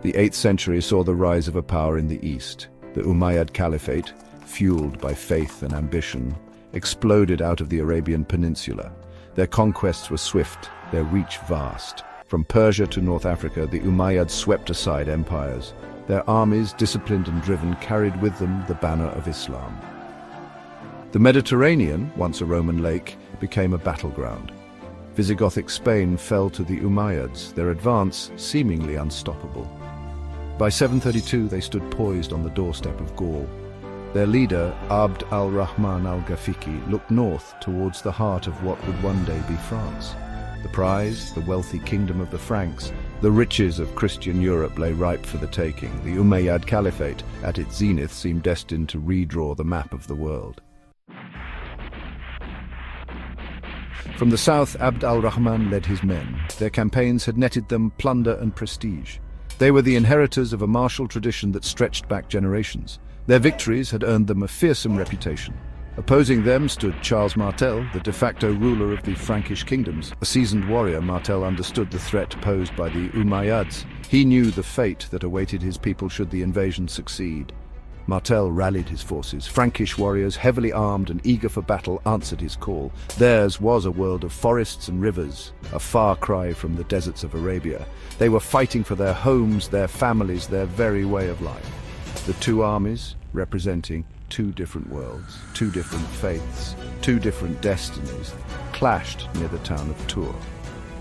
The 8th century saw the rise of a power in the east. The Umayyad Caliphate, fueled by faith and ambition, exploded out of the Arabian Peninsula. Their conquests were swift, their reach vast. From Persia to North Africa, the Umayyads swept aside empires. Their armies, disciplined and driven, carried with them the banner of Islam. The Mediterranean, once a Roman lake, became a battleground. Visigothic Spain fell to the Umayyads, their advance seemingly unstoppable. By 732, they stood poised on the doorstep of Gaul. Their leader, Abd al-Rahman al-Ghafiqi, looked north towards the heart of what would one day be France. The prize, the wealthy kingdom of the Franks, the riches of Christian Europe lay ripe for the taking. The Umayyad Caliphate, at its zenith, seemed destined to redraw the map of the world. From the south, Abd al-Rahman led his men. Their campaigns had netted them plunder and prestige. They were the inheritors of a martial tradition that stretched back generations. Their victories had earned them a fearsome reputation. Opposing them stood Charles Martel, the de facto ruler of the Frankish kingdoms. A seasoned warrior, Martel understood the threat posed by the Umayyads. He knew the fate that awaited his people should the invasion succeed. Martel rallied his forces. Frankish warriors, heavily armed and eager for battle, answered his call. Theirs was a world of forests and rivers, a far cry from the deserts of Arabia. They were fighting for their homes, their families, their very way of life. The two armies, representing two different worlds, two different faiths, two different destinies, clashed near the town of Tours.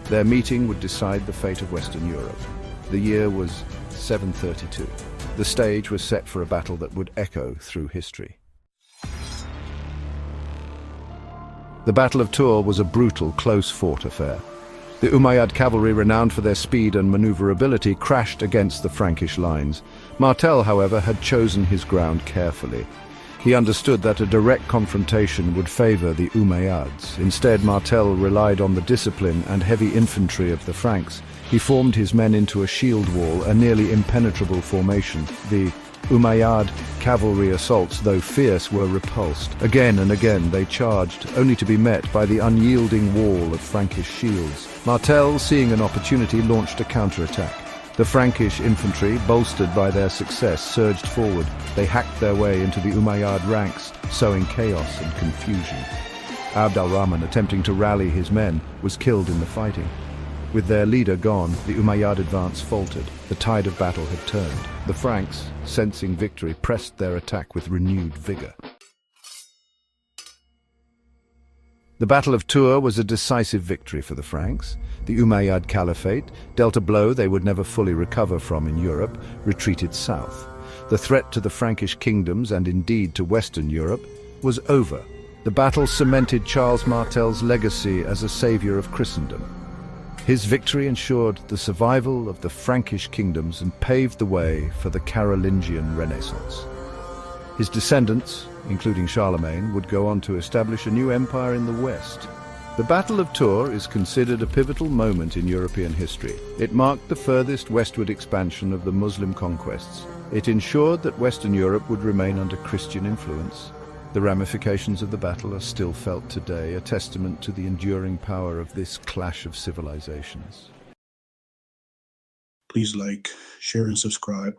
Their meeting would decide the fate of Western Europe. The year was 732. The stage was set for a battle that would echo through history. The Battle of Tours was a brutal, close-fought affair. The Umayyad cavalry, renowned for their speed and maneuverability, crashed against the Frankish lines. Martel, however, had chosen his ground carefully. He understood that a direct confrontation would favor the Umayyads. Instead, Martel relied on the discipline and heavy infantry of the Franks. He formed his men into a shield wall, a nearly impenetrable formation. The Umayyad cavalry assaults, though fierce, were repulsed. Again and again they charged, only to be met by the unyielding wall of Frankish shields. Martel, seeing an opportunity, launched a counterattack. The Frankish infantry, bolstered by their success, surged forward. They hacked their way into the Umayyad ranks, sowing chaos and confusion. Abd al-Rahman, attempting to rally his men, was killed in the fighting. With their leader gone, the Umayyad advance faltered. The tide of battle had turned. The Franks, sensing victory, pressed their attack with renewed vigor. The Battle of Tours was a decisive victory for the Franks. The Umayyad Caliphate, dealt a blow they would never fully recover from in Europe, retreated south. The threat to the Frankish kingdoms, and indeed to Western Europe, was over. The battle cemented Charles Martel's legacy as a savior of Christendom. His victory ensured the survival of the Frankish kingdoms and paved the way for the Carolingian Renaissance. His descendants, including Charlemagne, would go on to establish a new empire in the West. The Battle of Tours is considered a pivotal moment in European history. It marked the furthest westward expansion of the Muslim conquests. It ensured that Western Europe would remain under Christian influence. The ramifications of the battle are still felt today, a testament to the enduring power of this clash of civilizations. Please like, share, and subscribe.